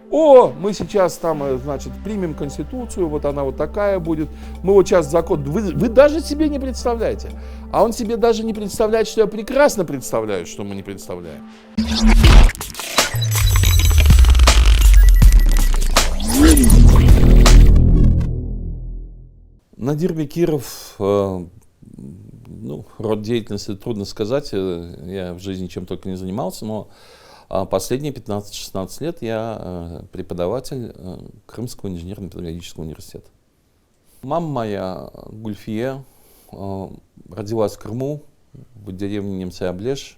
О, мы сейчас там, значит, примем конституцию, вот она вот такая будет, мы вот сейчас закон, вы даже себе не представляете. А он себе даже не представляет, что я прекрасно представляю, что мы не представляем. Надир Бекиров, род деятельности трудно сказать, я в жизни чем только не занимался, но последние 15-16 лет я преподаватель Крымского инженерно-педагогического университета. Мама моя, Гульфия, родилась в Крыму, в деревне Немцы-Аблеш,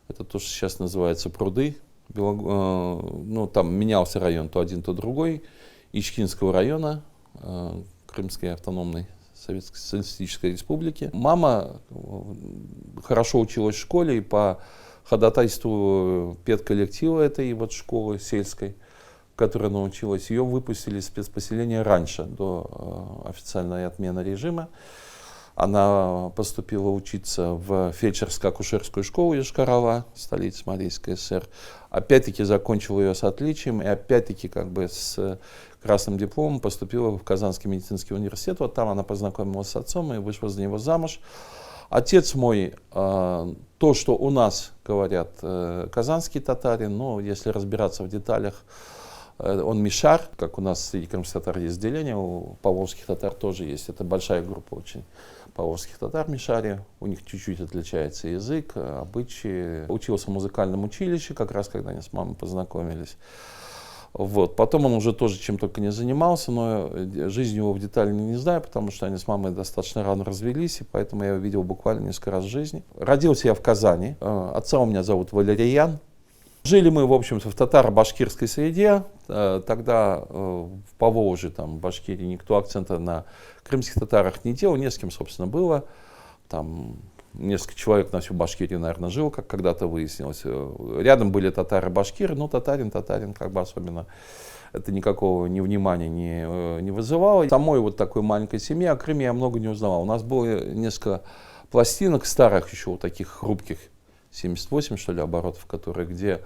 это то, что сейчас называется Пруды, там менялся район, то один, то другой, Ичкинского района, Крымской автономной Советской Социалистической Республики. Мама хорошо училась в школе, и по ходатайству педколлектива этой вот школы сельской, в которой она училась, ее выпустили из спецпоселения раньше, до официальной отмены режима. Она поступила учиться в фельдшерско-акушерскую школу Йошкар-Ола, столица Марийской ССР. Опять-таки закончила ее с отличием и опять-таки с красным дипломом поступила в Казанский медицинский университет. Вот там она познакомилась с отцом и вышла за него замуж. Отец мой, то, что у нас говорят казанский татарин, но если разбираться в деталях, он мишар, как у нас среди крымских татар есть деление, у поволжских татар тоже есть. Это большая группа очень поволжских татар мишари. У них чуть-чуть отличается язык, обычаи. Учился в музыкальном училище, как раз когда они с мамой познакомились. Вот. Потом он уже тоже чем только не занимался, но жизнь его в детали не знаю, потому что они с мамой достаточно рано развелись, и поэтому я его видел буквально несколько раз в жизни. Родился я в Казани. Отца у меня зовут Валериян. Жили мы, в общем-то, в татаро-башкирской среде. Тогда в Поволжье, там, в Башкирии, никто акцента на крымских татарах не делал, не с кем, собственно, было. Там несколько человек на всю Башкирию, наверное, жило, как когда-то выяснилось. Рядом были татары-башкиры, но татарин, как бы особенно это никакого внимания не вызывало. Самой вот такой маленькой семьи о Крыме я много не узнавал. У нас было несколько пластинок старых еще, вот таких хрупких, 78, что ли, оборотов, где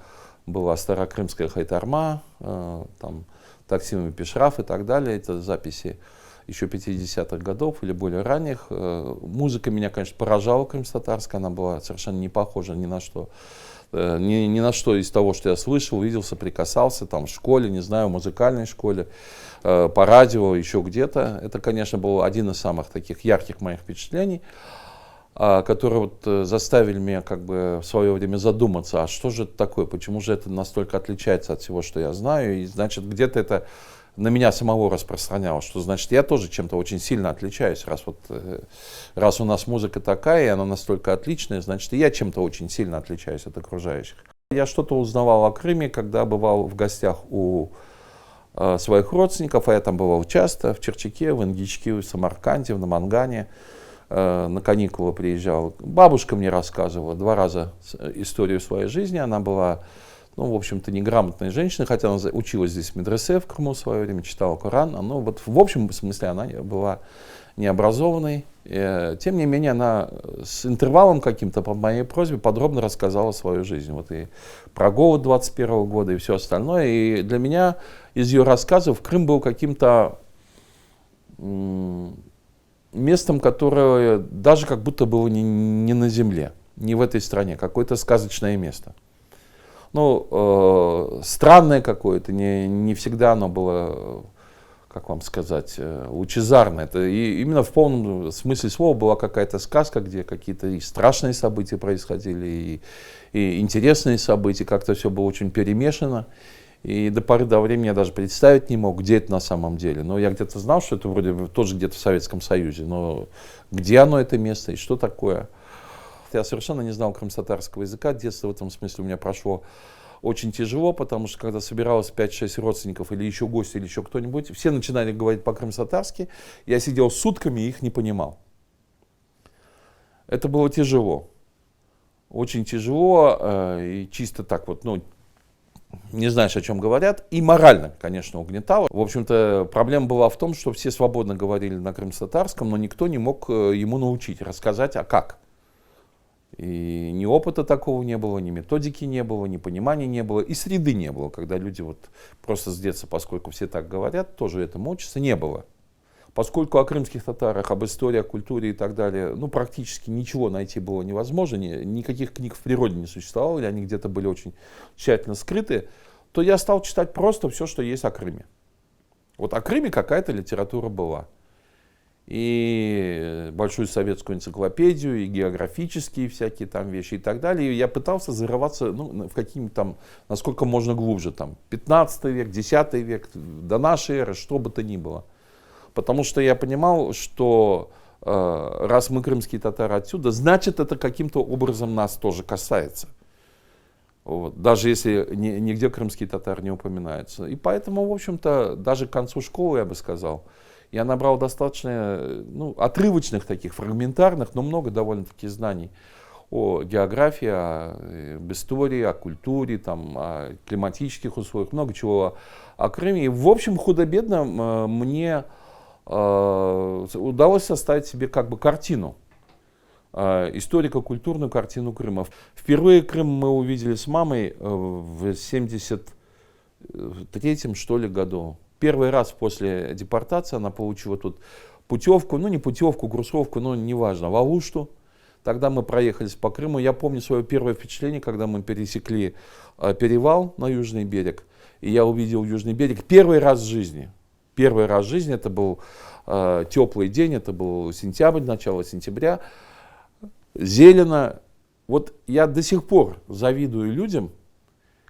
была старокрымская хайтарма, там, Таксим и Пешраф и так далее. Это записи еще 50-х годов или более ранних. Музыка меня, конечно, поражала крымско-татарская, она была совершенно не похожа ни на что. Ни на что из того, что я слышал, видел, соприкасался там в школе, не знаю, в музыкальной школе, по радио, еще где-то. Это, конечно, был один из самых таких ярких моих впечатлений, которые вот заставили меня как бы в свое время задуматься, а что же это такое, почему же это настолько отличается от всего, что я знаю, и значит где-то это на меня самого распространялось, что значит я тоже чем-то очень сильно отличаюсь, раз у нас музыка такая, и она настолько отличная, значит и я чем-то очень сильно отличаюсь от окружающих. Я что-то узнавал о Крыме, когда бывал в гостях у своих родственников, а я там бывал часто, в Черчаке, в Ингичке, в Самарканде, в Намангане. На каникулы приезжал. Бабушка мне рассказывала 2 раза историю своей жизни. Она была, в общем-то, неграмотной женщиной, хотя она училась здесь в медресе в Крыму в свое время, читала Коран. Но вот в общем смысле она была необразованной. Тем не менее, она с интервалом каким-то по моей просьбе подробно рассказала свою жизнь. Вот и про голод 21 года и все остальное. И для меня из ее рассказов Крым был каким-то местом, которое даже как будто было не на земле, не в этой стране, какое-то сказочное место. Странное какое-то, не всегда оно было, как вам сказать, лучезарное. Это именно в полном смысле слова была какая-то сказка, где какие-то и страшные события происходили, и интересные события, как-то все было очень перемешано. И до поры до времени я даже представить не мог, где это на самом деле. Но я где-то знал, что это вроде тоже где-то в Советском Союзе. Но где оно, это место, и что такое? Я совершенно не знал крымско-татарского языка. Детство в этом смысле у меня прошло очень тяжело, потому что когда собиралось 5-6 родственников или еще гости, или еще кто-нибудь, все начинали говорить по-крымско-татарски. Я сидел сутками и их не понимал. Это было тяжело. Очень тяжело. И чисто так вот, не знаешь, о чем говорят, и морально, конечно, угнетало. В общем-то, проблема была в том, что все свободно говорили на крымско-татарском, но никто не мог ему научить, рассказать, а как. И ни опыта такого не было, ни методики не было, ни понимания не было, и среды не было, когда люди вот просто с детства, поскольку все так говорят, тоже этому учатся, не было. Поскольку о крымских татарах, об истории, о культуре и так далее, ну, практически ничего найти было невозможно, никаких книг в природе не существовало, или они где-то были очень тщательно скрыты, то я стал читать просто все, что есть о Крыме. Вот о Крыме какая-то литература была. И большую советскую энциклопедию, и географические всякие там вещи и так далее. И я пытался зарываться в какие-нибудь там, насколько можно глубже, там, 15 век, 10 век, до нашей эры, что бы то ни было. Потому что я понимал, что раз мы крымские татары отсюда, значит это каким-то образом нас тоже касается. Вот. Даже если нигде крымские татары не упоминаются. И поэтому, в общем-то, даже к концу школы, я бы сказал, я набрал достаточно отрывочных таких, фрагментарных, но много довольно-таки знаний о географии, об истории, о культуре, там, о климатических условиях, много чего о Крыме. И, в общем, худо-бедно мне удалось составить себе как бы картину, историко-культурную картину Крыма. Впервые Крым мы увидели с мамой в 73-м, что ли, году. Первый раз после депортации она получила тут путевку, не путевку, курсовку, неважно, в Алушту. Тогда мы проехались по Крыму. Я помню свое первое впечатление, когда мы пересекли перевал на Южный берег. И я увидел Южный берег первый раз в жизни. Первый раз в жизни, это был теплый день, это был сентябрь, начало сентября. Зелено. Вот я до сих пор завидую людям,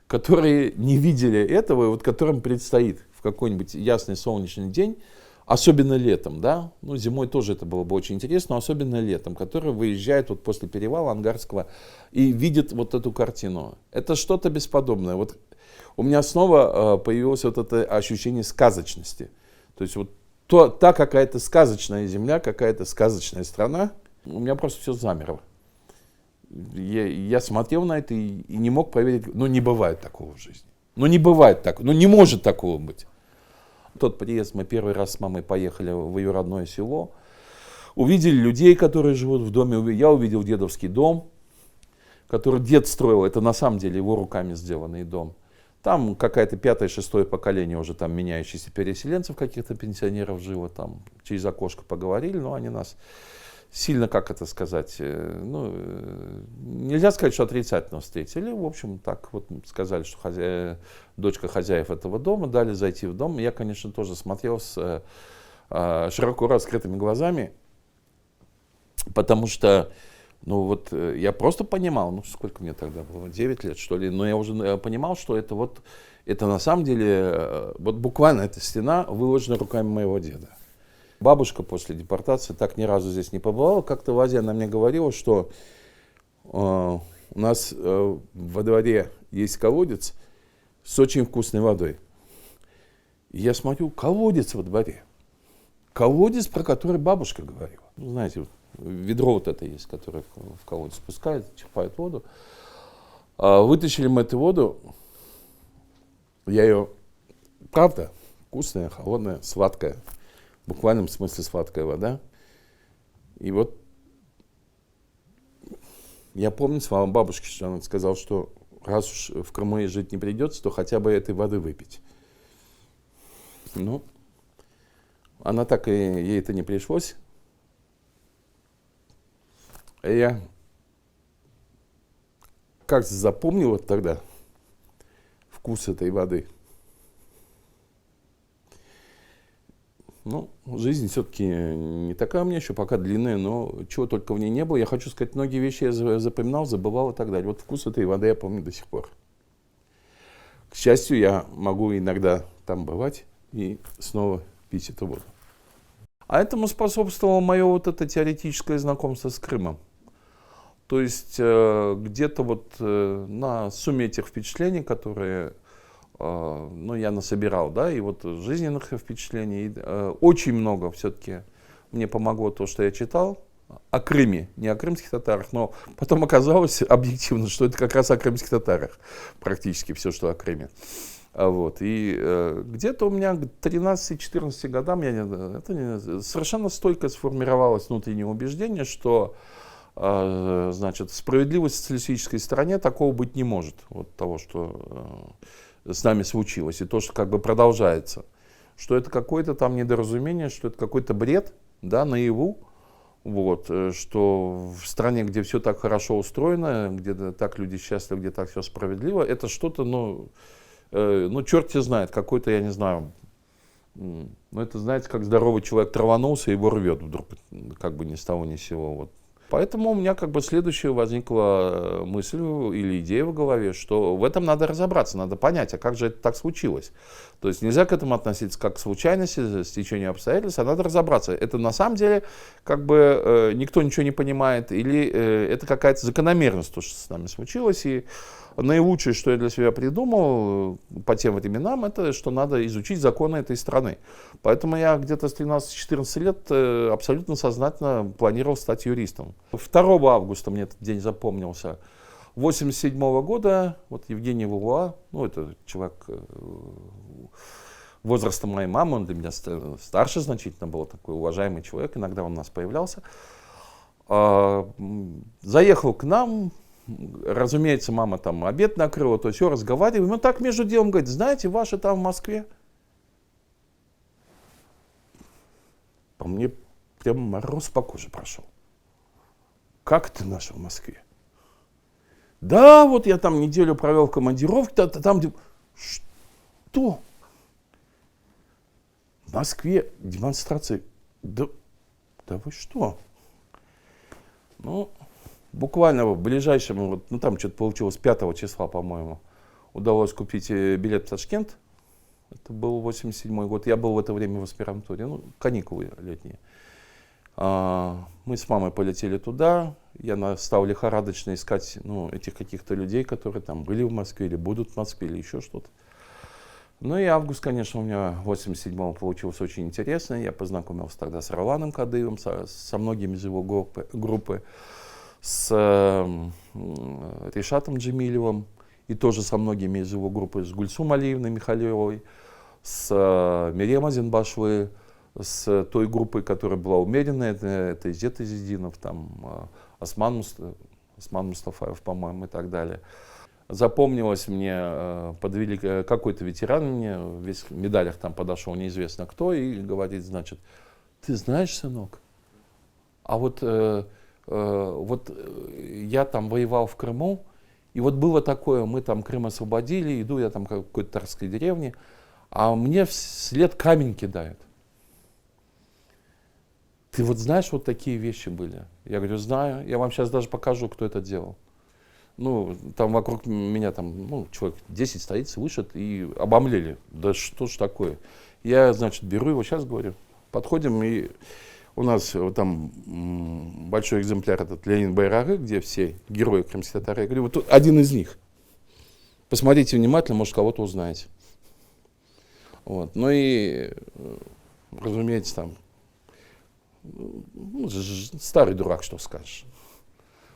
которые не видели этого, и вот которым предстоит в какой-нибудь ясный солнечный день, особенно летом, да, зимой тоже это было бы очень интересно, но особенно летом, которые выезжают вот после перевала Ангарского и видят вот эту картину. Это что-то бесподобное. Вот у меня снова появилось вот это ощущение сказочности. То есть вот та какая-то сказочная земля, какая-то сказочная страна, у меня просто все замерло. Я смотрел на это и не мог поверить, не бывает такого в жизни. Не бывает такого, не может такого быть. Тот приезд, мы первый раз с мамой поехали в ее родное село, увидели людей, которые живут в доме, я увидел дедовский дом, который дед строил, это на самом деле его руками сделанный дом. Там какое-то 5-6 поколение уже там меняющихся переселенцев, каких-то пенсионеров жило, там через окошко поговорили, но они нас сильно, нельзя сказать, что отрицательно встретили. В общем, так вот сказали, что дочка хозяев этого дома, дали зайти в дом. Я, конечно, тоже смотрел с широко раскрытыми глазами, потому что, я просто понимал, сколько мне тогда было, 9 лет, что ли, но я уже понимал, что это на самом деле, буквально эта стена выложена руками моего деда. Бабушка после депортации так ни разу здесь не побывала. Как-то в Азии она мне говорила, что у нас во дворе есть колодец с очень вкусной водой. И я смотрю, колодец во дворе. Колодец, про который бабушка говорила. Знаете, ведро вот это есть, которое в колодец спускает, черпает воду. Вытащили мы эту воду. Я ее, правда, вкусная, холодная, сладкая. В буквальном смысле сладкая вода. И вот я помню слова бабушки, что она сказала, что раз уж в Крыму ей жить не придется, то хотя бы этой воды выпить. Она так и ей это не пришлось. И я как запомнил вот тогда вкус этой воды. Жизнь все-таки не такая у меня еще пока длинная, но чего только в ней не было. Я хочу сказать, многие вещи я запоминал, забывал и так далее. Вот вкус этой воды я помню до сих пор. К счастью, я могу иногда там бывать и снова пить эту воду. А этому способствовало мое вот это теоретическое знакомство с Крымом. То есть где-то на сумме этих впечатлений, которые я насобирал, да, и жизненных впечатлений, очень много все-таки мне помогло то, что я читал о Крыме, не о крымских татарах, но потом оказалось объективно, что это как раз о крымских татарах, практически все, что о Крыме. И где-то у меня к 13-14 годам это совершенно стойко сформировалось внутреннее убеждение, что Значит, справедливость в социалистической стране такого быть не может. Вот того, что с нами случилось, и то, что как бы продолжается. Что это какое-то там недоразумение, что это какой-то бред, да, наяву. Вот, что в стране, где все так хорошо устроено, где так люди счастливы, где так все справедливо, это что-то, ну, черт тебя знает, какой-то, я не знаю, ну, это, знаете, как здоровый человек траванулся, его рвет вдруг, как бы ни с того ни с сего. Вот. Поэтому у меня как бы следующая возникла мысль или идея в голове, что в этом надо разобраться, надо понять, а как же это так случилось. То есть нельзя к этому относиться как к случайности, стечению обстоятельств, а надо разобраться. Это на самом деле как бы никто ничего не понимает, или это какая-то закономерность, то, что с нами случилось. И наилучшее, что я для себя придумал по тем временам, это что надо изучить законы этой страны. Поэтому я где-то с 13-14 лет абсолютно сознательно планировал стать юристом. 2 августа мне этот день запомнился. 1987 года, вот Евгений Валуа, ну это человек возраста моей мамы, он для меня старше значительно был, такой уважаемый человек, иногда он у нас появлялся, заехал к нам. Разумеется, мама там обед накрыла, то все, разговариваем. Он так между делом говорит: знаете, ваши там в Москве. По мне прям мороз по коже прошел. Как это наши в Москве? Да, вот я там неделю провел в командировке, там где... Что? В Москве демонстрации. Да вы что? Ну... Буквально в ближайшем, вот, ну там что-то получилось 5 числа, по-моему, удалось купить билет в Ташкент. Это был 87 год. Я был в это время в аспирантуре, ну, каникулы летние. Мы с мамой полетели туда. Я стал лихорадочно искать, ну, этих каких-то людей, которые там были в Москве или будут в Москве или еще что-то. Ну и август, конечно, у меня 87-го получился очень интересный. Я познакомился тогда с Роланом Кадыевым, со многими из его группы. С Ришатом Джемилевым и тоже со многими из его группы, с Гульсум Алиевной Михалевой, с Мерем Азинбашевой, с той группой, которая была умеренная, это Изет Изидинов, там, Осман Мустафаев, по-моему, и так далее. Запомнилось мне, подвели какой-то ветеран мне, весь в медалях там подошел неизвестно кто, и говорит, значит, ты знаешь, сынок, а вот я там воевал в Крыму, и вот было такое, мы там Крым освободили, иду я там в какой-то тарской деревне, а мне вслед камень кидают. Ты вот знаешь, вот такие вещи были? Я говорю, знаю, я вам сейчас даже покажу, кто это делал. Ну, там вокруг меня там, ну, человек 10 стоит, слышит и обомлели. Да что ж такое? Я, значит, беру его, сейчас говорю, подходим и... У нас там большой экземпляр этот Ленин Байрагы, где все герои крымских татар. Я говорю, вот тут один из них. Посмотрите внимательно, может, кого-то узнаете. Вот. Ну и, разумеется, там, ну, старый дурак, что скажешь.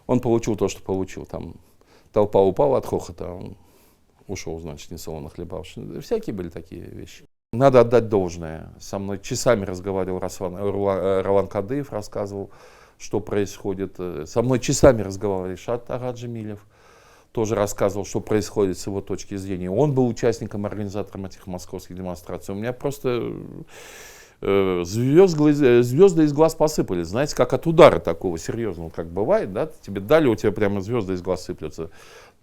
Он получил то, что получил. Там толпа упала от хохота, он ушел, значит, несолоно хлебавший. Всякие были такие вещи. Надо отдать должное. Со мной часами разговаривал Ролан Кадыев, рассказывал, что происходит. Со мной часами разговаривал Ришат Джемилев, тоже рассказывал, что происходит с его точки зрения. Он был участником, организатором этих московских демонстраций. У меня просто звезды из глаз посыпались. Знаете, как от удара такого серьезного, как бывает, да? Тебе дали, у тебя прямо звезды из глаз сыплются.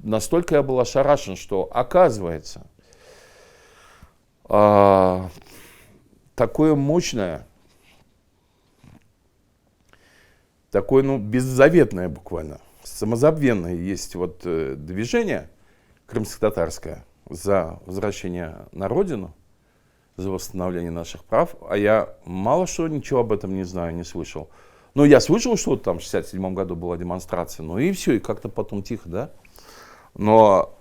Настолько я был ошарашен, что оказывается... такое мощное, такое, ну, беззаветное буквально, самозабвенное есть вот движение крымско-татарское за возвращение на родину, за восстановление наших прав, а я мало что, ничего об этом не знаю, не слышал. Ну, я слышал, что там в 67 году была демонстрация, ну и все, и как-то потом тихо, да. Но...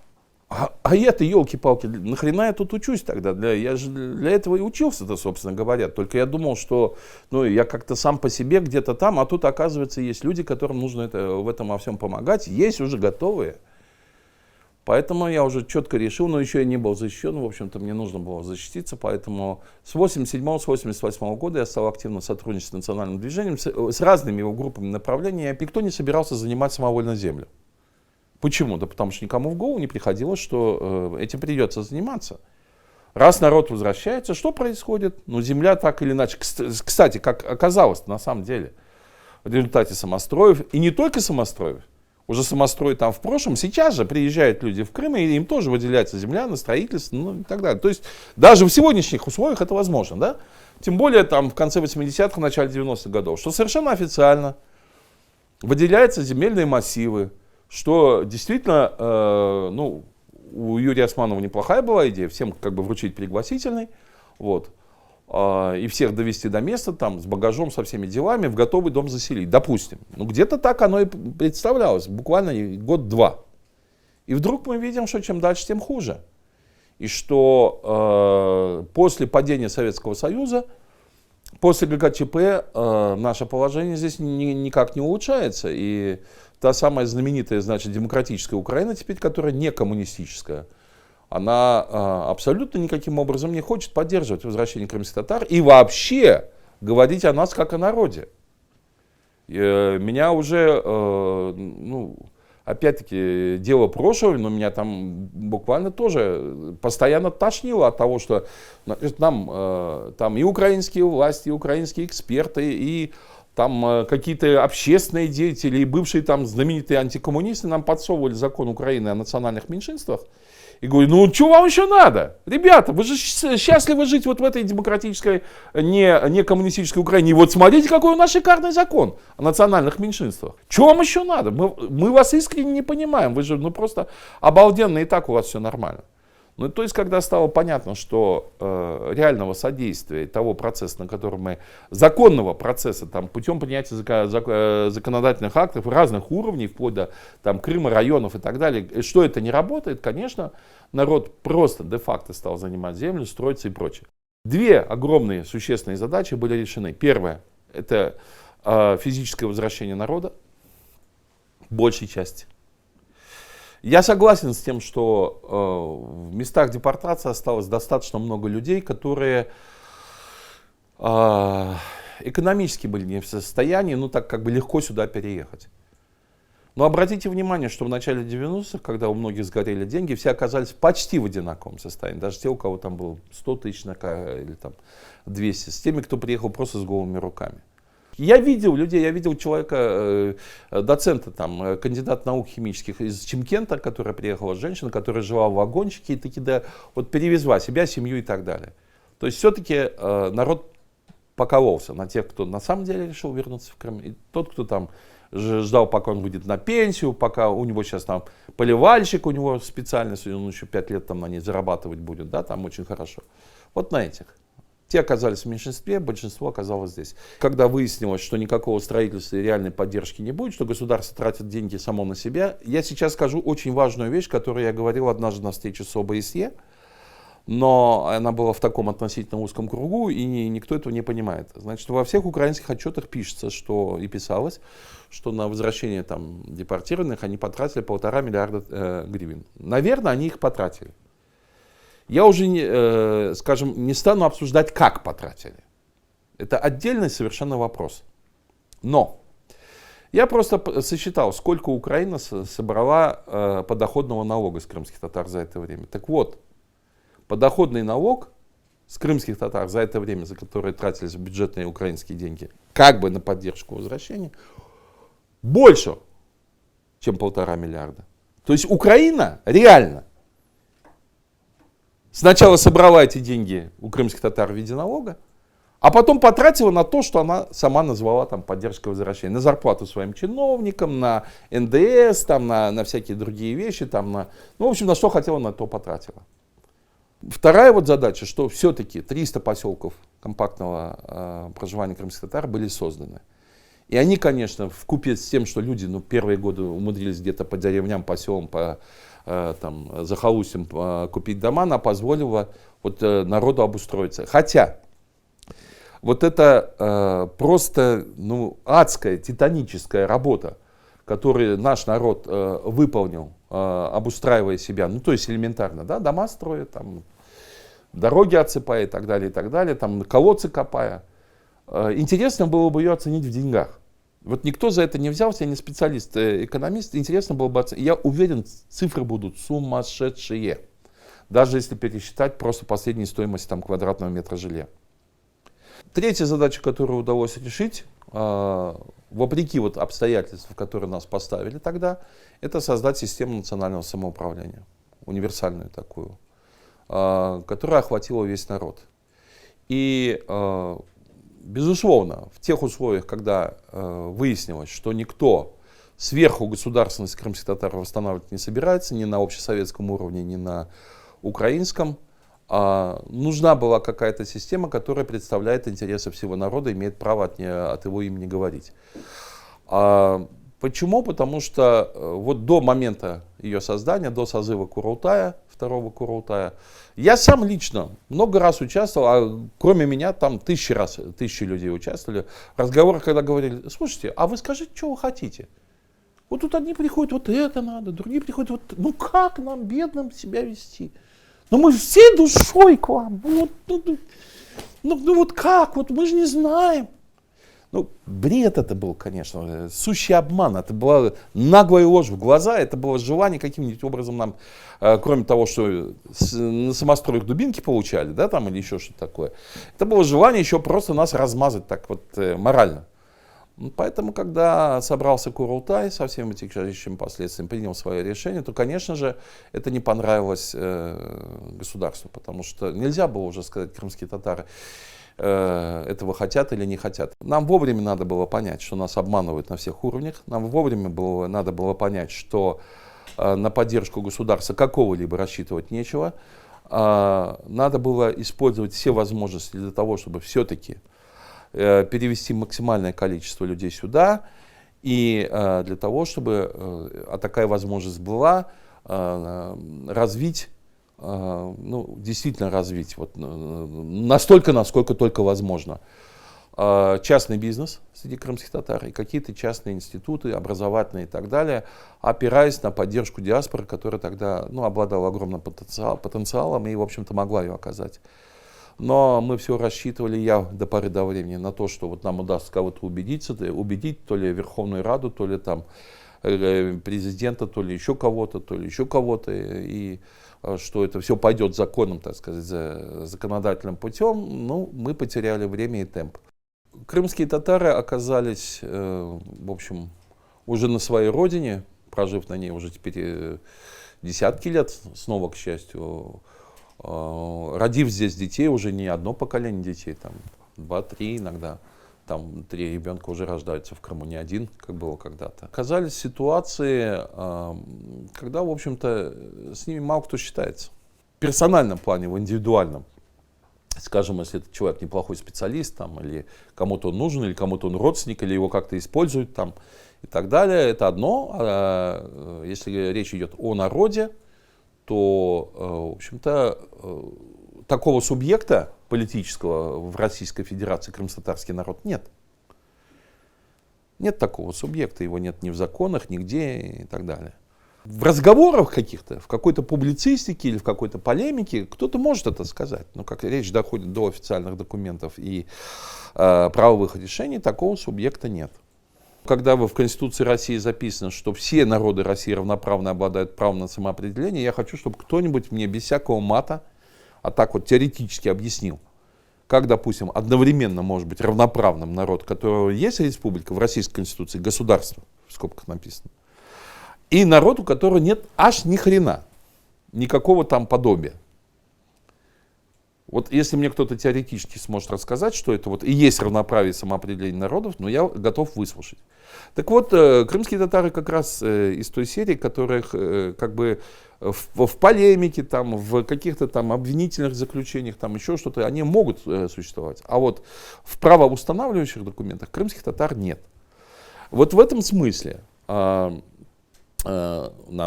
А я-то, елки-палки, нахрена я тут учусь тогда? Я же для этого и учился-то, собственно говоря. Только я думал, что ну, я как-то сам по себе где-то там, а тут, оказывается, есть люди, которым нужно в этом во всем помогать. Есть уже готовые. Поэтому я уже четко решил, но еще я не был защищен, в общем-то, мне нужно было защититься, поэтому с 87-88 года я стал активно сотрудничать с национальным движением, с разными его группами направлений, и никто не собирался занимать самовольно землю. Почему? Да потому что никому в голову не приходило, что этим придется заниматься. Раз народ возвращается, что происходит? Ну, земля так или иначе, кстати, как оказалось на самом деле, в результате самостроев, и не только самостроев, уже самострой там в прошлом, сейчас же приезжают люди в Крым, и им тоже выделяется земля на строительство, ну и так далее. То есть даже в сегодняшних условиях это возможно, да? Тем более там в конце 80-х, в начале 90-х годов, что совершенно официально выделяются земельные массивы, что действительно, ну, у Юрия Османова неплохая была идея, всем как бы вручить пригласительный, вот. И всех довести до места, там, с багажом, со всеми делами, в готовый дом заселить, допустим. Ну, где-то так оно и представлялось, буквально год-два. И вдруг мы видим, что чем дальше, тем хуже. И что после падения Советского Союза, после ГКЧП, наше положение здесь никак не улучшается. И та самая знаменитая, значит, демократическая Украина теперь, которая не коммунистическая, она абсолютно никаким образом не хочет поддерживать возвращение крымских татар и вообще говорить о нас как о народе. Меня уже, ну, опять-таки, дело прошлого, но меня там буквально тоже постоянно тошнило от того, что нам там и украинские власти, и украинские эксперты, и там какие-то общественные деятели, и бывшие там знаменитые антикоммунисты нам подсовывали закон Украины о национальных меньшинствах. И говорю, ну что вам еще надо? Ребята, вы же счастливы жить вот в этой демократической, не коммунистической Украине. И вот смотрите, какой у нас шикарный закон о национальных меньшинствах. Что вам еще надо? Мы вас искренне не понимаем. Вы же ну, просто обалденно, и так у вас все нормально. Ну, то есть, когда стало понятно, что реального содействия и того процесса, на котором мы, законного процесса, там, путем принятия законодательных актов разных уровней, вплоть до там, Крыма, районов и так далее, что это не работает, конечно, народ просто де-факто стал занимать землю, строиться и прочее. Две огромные существенные задачи были решены. Первое – это физическое возвращение народа, большей части. Я согласен с тем, что в местах депортации осталось достаточно много людей, которые экономически были не в состоянии, ну так как бы легко сюда переехать. Но обратите внимание, что в начале 90-х, когда у многих сгорели деньги, все оказались почти в одинаковом состоянии. Даже те, у кого там было 100 тысяч или там 200, с теми, кто приехал просто с голыми руками. Я видел людей, я видел человека, доцента, там, кандидата наук химических из Чимкента, которая приехала, женщина, которая жила в вагончике и таки, да, вот перевезла себя, семью и так далее. То есть все-таки народ покололся на тех, кто на самом деле решил вернуться в Крым, и тот, кто там ждал, пока он выйдет на пенсию, пока у него сейчас там поливальщик, у него специальность, он еще 5 лет там на ней зарабатывать будет, да, там очень хорошо. Вот на этих. Те оказались в меньшинстве, большинство оказалось здесь. Когда выяснилось, что никакого строительства и реальной поддержки не будет, что государство тратит деньги само на себя, я сейчас скажу очень важную вещь, которую я говорил однажды на встрече с ОБСЕ, но она была в таком относительно узком кругу, и никто этого не понимает. Значит, во всех украинских отчетах пишется, что и писалось, что на возвращение там, депортированных они потратили 1,5 миллиарда гривен. Наверное, они их потратили. Я уже, скажем, не стану обсуждать, как потратили. Это отдельный совершенно вопрос. Но я просто сосчитал, сколько Украина собрала подоходного налога с крымских татар за это время. Так вот, подоходный налог с крымских татар за это время, за которое тратились бюджетные украинские деньги, как бы на поддержку возвращения, больше, чем 1,5 миллиарда. То есть Украина реально сначала собрала эти деньги у крымских татар в виде налога, а потом потратила на то, что она сама назвала там, поддержкой возвращения. На зарплату своим чиновникам, на НДС, там, на всякие другие вещи. Там, ну, в общем, на что хотела, на то потратила. Вторая вот задача, что все-таки 300 поселков компактного проживания крымских татар были созданы. И они, конечно, вкупе с тем, что люди первые годы умудрились где-то по деревням, по селам, по там, захолустьям купить дома, она позволила вот, народу обустроиться. Хотя вот это просто адская, титаническая работа, которые наш народ выполнил, обустраивая себя, ну то есть элементарно, да, дома строя, там, дороги отсыпая и так далее, там, колодцы копая. Интересно было бы ее оценить в деньгах. Вот никто за это не взялся, я не специалист, экономист. Интересно было бы оценить. Я уверен, цифры будут сумасшедшие. Даже если пересчитать просто последнюю стоимость там, квадратного метра жилья. Третья задача, которую удалось решить, вопреки вот обстоятельствам, которые нас поставили тогда, это создать систему национального самоуправления. Универсальную такую, которая охватила весь народ. И безусловно, в тех условиях, когда выяснилось, что никто сверху государственность крымских татар восстанавливать не собирается, ни на общесоветском уровне, ни на украинском, нужна была какая-то система, которая представляет интересы всего народа, имеет право от его имени говорить. Почему? Потому что вот до момента ее создания, до созыва Курултая, второго Курултая, я сам лично много раз участвовал, а кроме меня там тысячи людей участвовали в разговорах, когда говорили: слушайте, а вы скажите, что вы хотите? Вот тут одни приходят, вот это надо, другие приходят, вот, ну как нам, бедным, себя вести? Ну мы всей душой к вам, ну вот как, вот мы же не знаем. Ну, бред это был, конечно, сущий обман, это была наглая ложь в глаза, это было желание каким-нибудь образом нам, кроме того, что на самостроях дубинки получали, да, там, или еще что-то такое, это было желание еще просто нас размазать так вот морально. Поэтому, когда собрался Курултай со всеми вытекающими последствиями, принял свое решение, то, конечно же, это не понравилось государству, потому что нельзя было уже сказать, крымские татары этого хотят или не хотят. Нам вовремя надо было понять, что нас обманывают на всех уровнях. Нам вовремя надо было понять, что на поддержку государства какого-либо рассчитывать нечего. Надо было использовать все возможности для того, чтобы все-таки перевести максимальное количество людей сюда. И для того, чтобы такая возможность была, развить, ну, действительно развить вот, настолько, насколько только возможно, частный бизнес среди крымских татар и какие-то частные институты, образовательные и так далее, опираясь на поддержку диаспоры, которая тогда, ну, обладала огромным потенциалом и, в общем-то, могла ее оказать. Но мы все рассчитывали, я до поры до времени, на то, что вот нам удастся кого-то убедить, то ли Верховную Раду, то ли там президента, то ли еще кого-то, и что это все пойдет законным, так сказать, законодательным путем, ну, мы потеряли время и темп. Крымские татары оказались, в общем, уже на своей родине, прожив на ней уже теперь десятки лет, снова, к счастью, родив здесь детей, уже не одно поколение детей, там 2-3 иногда. Там 3 ребенка уже рождаются в Крыму, не один, как было когда-то. Оказались ситуации, когда, в общем-то, с ними мало кто считается. В персональном плане, в индивидуальном. Скажем, если этот человек неплохой специалист, там, или кому-то он нужен, или кому-то он родственник, или его как-то используют там, и так далее, это одно. А если речь идет о народе, то, в общем-то, такого субъекта политического в Российской Федерации крымско-татарский народ нет. Нет такого субъекта, его нет ни в законах, нигде и так далее. В разговорах каких-то, в какой-то публицистике или в какой-то полемике кто-то может это сказать. Но как речь доходит до официальных документов и правовых решений, такого субъекта нет. Когда в Конституции России записано, что все народы России равноправно обладают правом на самоопределение, я хочу, чтобы кто-нибудь мне без всякого мата, а так вот теоретически объяснил, как, допустим, одновременно может быть равноправным народ, у которого есть республика в Российской Конституции, государство, в скобках написано, и народ, у которого нет аж ни хрена, никакого там подобия. Вот если мне кто-то теоретически сможет рассказать, что это вот и есть равноправие самоопределения народов, ну я готов выслушать. Так вот, крымские татары как раз из той серии, которых как бы в полемике, там, в каких-то там обвинительных заключениях, там еще что-то, они могут существовать. А вот в правоустанавливающих документах крымских татар нет. Вот в этом смысле нам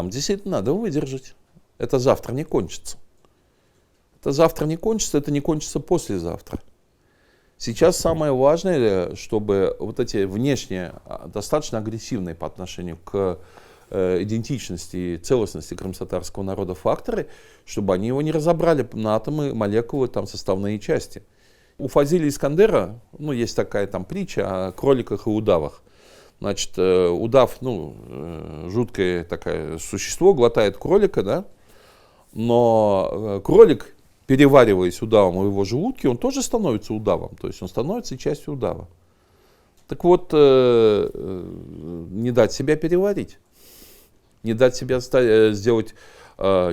действительно надо выдержать. Это завтра не кончится. Это завтра не кончится, это не кончится послезавтра. Сейчас самое важное, чтобы вот эти внешние, достаточно агрессивные по отношению к идентичности и целостности крымско-татарского народа факторы, чтобы они его не разобрали на атомы, молекулы, там, составные части. У Фазиля Искандера, ну, есть такая там притча о кроликах и удавах. Значит, удав, ну, жуткое такое существо, глотает кролика, да, но кролик, перевариваясь удавом в его желудке, он тоже становится удавом, то есть он становится частью удава. Так вот, не дать себя переварить, не дать себя сделать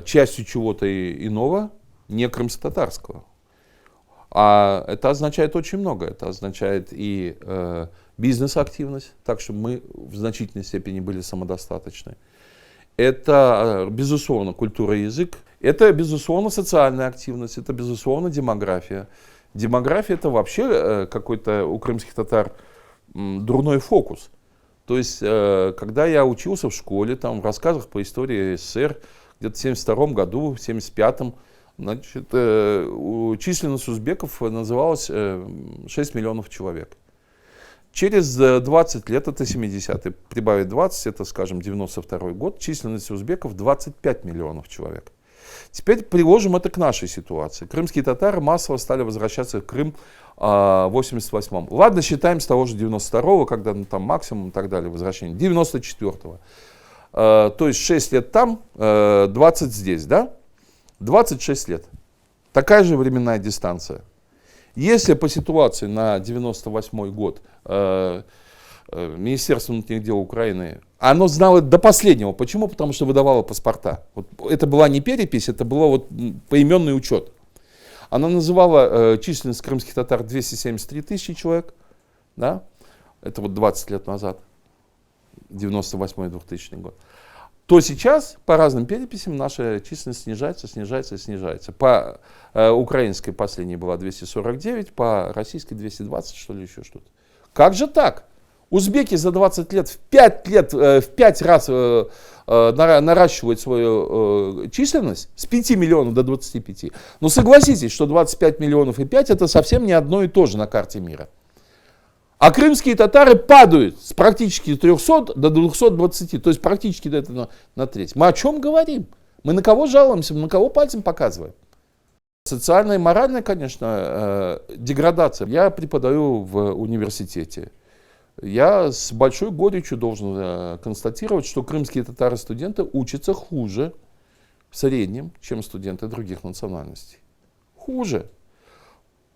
частью чего-то иного, не крымско-татарского. А это означает очень много. Это означает и бизнес-активность, так чтобы мы в значительной степени были самодостаточны. Это, безусловно, культура и язык. Это, безусловно, социальная активность. Это, безусловно, демография. Демография — это вообще какой-то у крымских татар дурной фокус. То есть, когда я учился в школе, там, в рассказах по истории СССР, где-то в 1972 году, в 1975, значит, численность узбеков называлась 6 миллионов человек. Через 20 лет, это 70-е, прибавить 20, это, скажем, 92 год, численность узбеков 25 миллионов человек. Теперь приложим это к нашей ситуации. Крымские татары массово стали возвращаться в Крым в 88-м. Ладно, считаем с того же 92-го, когда там максимум и так далее, возвращение. 94-го. То есть 6 лет там, 20 здесь, да? 26 лет. Такая же временная дистанция. Если по ситуации на 98 год Министерство внутренних дел Украины, оно знало до последнего. Почему? Потому что выдавало паспорта. Вот это была не перепись, это был вот поименный учет. Она называла численность крымских татар 273 тысячи человек. Да? Это вот 20 лет назад, 98-2000 год. То сейчас по разным переписям наша численность снижается. По украинской последней была 249, по российской 220, что ли, еще что-то. Как же так? Узбеки за 20 лет в 5 раз наращивают свою численность с 5 миллионов до 25. Но согласитесь, что 25 миллионов и 5 это совсем не одно и то же на карте мира. А крымские татары падают с практически 300 до 220, то есть практически где-то на треть. Мы о чем говорим? Мы на кого жалуемся, мы на кого пальцем показываем? Социальная и моральная, конечно, деградация. Я преподаю в университете. Я с большой горечью должен констатировать, что крымские татары-студенты учатся хуже в среднем, чем студенты других национальностей. Хуже.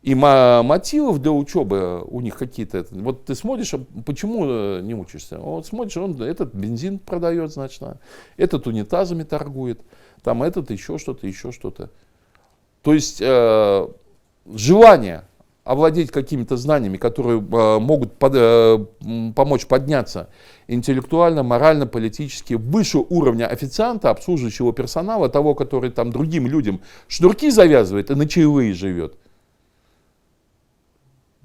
И мотивов для учебы у них какие-то. Вот ты смотришь, почему не учишься? Вот смотришь, он этот бензин продает, значит, этот унитазами торгует, там этот еще что-то, еще что-то. То есть желание овладеть какими-то знаниями, которые могут помочь подняться интеллектуально, морально, политически выше уровня официанта, обслуживающего персонала, того, который там другим людям шнурки завязывает и на чаевые живет.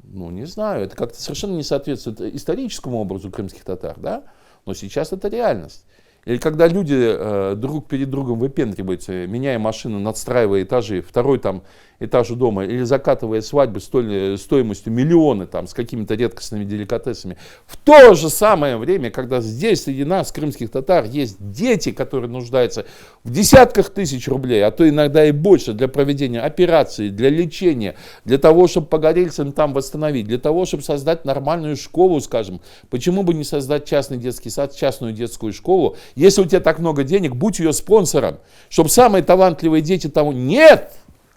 Ну, не знаю, это как-то совершенно не соответствует историческому образу крымских татар, да? Но сейчас это реальность. Или когда люди друг перед другом выпендриваются, меняя машину, надстраивая этажи, второй там этаж у дома, или закатывая свадьбы стоимостью миллионы там, с какими-то редкостными деликатесами. В то же самое время, когда здесь среди нас, крымских татар, есть дети, которые нуждаются в десятках тысяч рублей, а то иногда и больше, для проведения операций, для лечения, для того, чтобы погорельцам там восстановить, для того, чтобы создать нормальную школу, скажем. Почему бы не создать частный детский сад, частную детскую школу? Если у тебя так много денег, будь ее спонсором, чтобы самые талантливые дети того нет.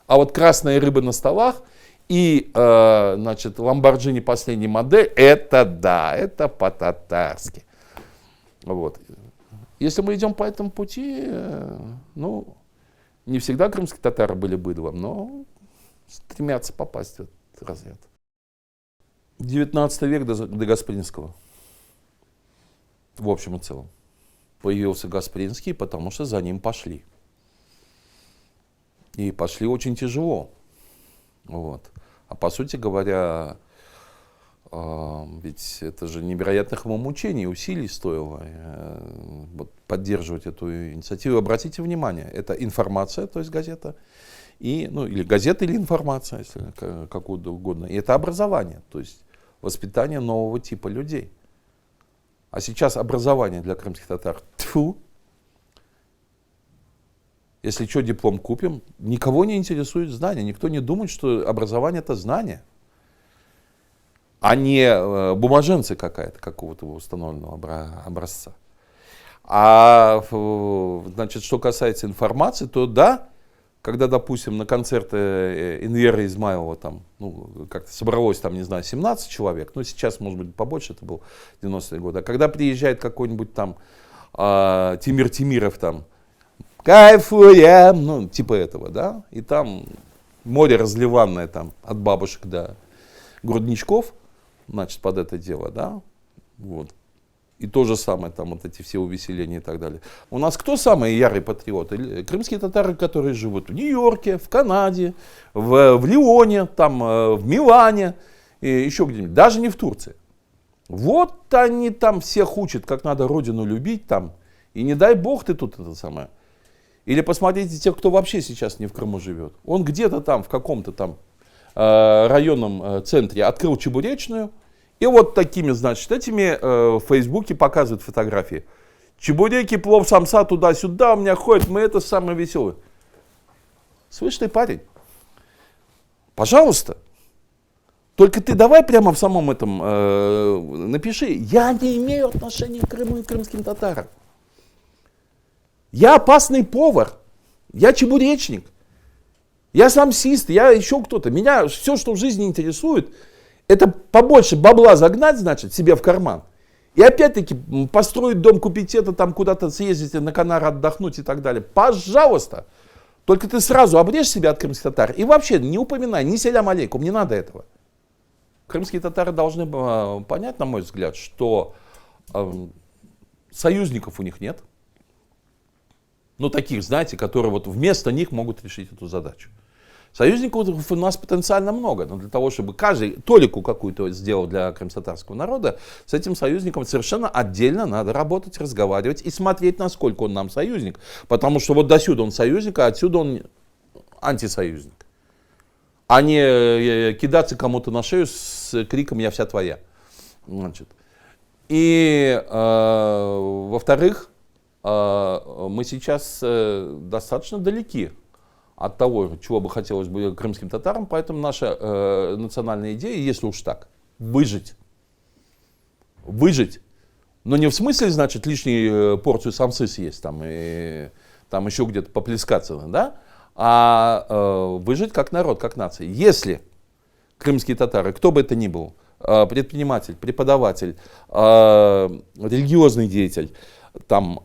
А вот красная рыба на столах и, значит, Lamborghini последней модели, это да, это по-татарски. Вот. Если мы идем по этому пути, ну, не всегда крымские татары были быдлом, но стремятся попасть в этот разряд. 19 век до Гаспринского, в общем и целом. Появился Гаспринский, потому что за ним пошли. И пошли очень тяжело. Вот. А по сути говоря, ведь это же невероятных ему мучений, усилий стоило вот, поддерживать эту инициативу. Обратите внимание, это информация, то есть газета, И, ну, или газета, или информация, если как угодно. И это образование, то есть воспитание нового типа людей. А сейчас образование для крымских татар. Тьфу. Если что, диплом купим, никого не интересует знания. Никто не думает, что образование это знание, а не бумаженцы какого-то установленного образца. А значит, что касается информации, то да, когда, допустим, на концерты Энвера Измайлова там, ну, как-то собралось там, не знаю, 17 человек, ну, сейчас, может быть, побольше, это был 90-е годы. А когда приезжает какой-нибудь там Тимир Тимиров там, кайфуем, ну, типа этого, да, и там море разливанное там от бабушек до грудничков, значит, под это дело, да, вот. И то же самое, там, вот эти все увеселения и так далее. У нас кто самые ярые патриоты? Крымские татары, которые живут в Нью-Йорке, в Канаде, в Лионе, там, в Милане, и еще где-нибудь, даже не в Турции. Вот они там всех учат, как надо родину любить там, и не дай бог ты тут это самое. Или посмотрите тех, кто вообще сейчас не в Крыму живет. Он где-то там, в каком-то там районном центре открыл чебуречную, и вот такими, значит, этими в Фейсбуке показывают фотографии. Чебуреки, плов, самса, туда-сюда, у меня ходят, мы это самое веселое. Слышь ты, парень, пожалуйста, только ты давай прямо в самом этом напиши, я не имею отношения к Крыму и крымским татарам. Я опасный повар, я чебуречник, я самсист, я еще кто-то. Меня все, что в жизни интересует, это побольше бабла загнать, значит, себе в карман. И опять-таки построить дом, купить это, там куда-то съездить на Канары отдохнуть и так далее. Пожалуйста. Только ты сразу обрежь себя от крымских татар и вообще не упоминай, ни селям алейкум, не надо этого. Крымские татары должны понять, на мой взгляд, что союзников у них нет. Ну, таких, знаете, которые вот вместо них могут решить эту задачу. Союзников у нас потенциально много, но для того, чтобы каждый толику какую-то сделал для крымско-татарского народа, с этим союзником совершенно отдельно надо работать, разговаривать и смотреть, насколько он нам союзник. Потому что вот досюда он союзник, а отсюда он антисоюзник. А не кидаться кому-то на шею с криком «я вся твоя». Значит. И, во-вторых, мы сейчас достаточно далеки от того, чего бы хотелось бы крымским татарам, поэтому наша национальная идея, если уж так, выжить. Выжить. Но не в смысле, значит, лишнюю порцию самсы съесть там, и там еще где-то поплескаться, да? А выжить как народ, как нация. Если крымские татары, кто бы это ни был, предприниматель, преподаватель, религиозный деятель, там,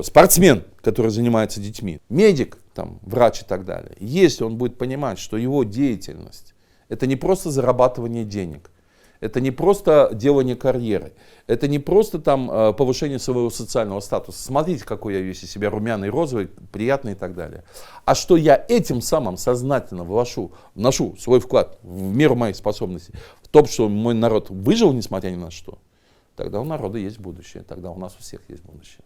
спортсмен, который занимается детьми, медик, там, врач и так далее, если он будет понимать, что его деятельность это не просто зарабатывание денег, это не просто делание карьеры, это не просто там повышение своего социального статуса. Смотрите, какой я весь из себя румяный, розовый, приятный и так далее. А что я этим самым сознательно вношу свой вклад в меру моих способностей, в том, что мой народ выжил, несмотря ни на что, тогда у народа есть будущее, тогда у нас у всех есть будущее.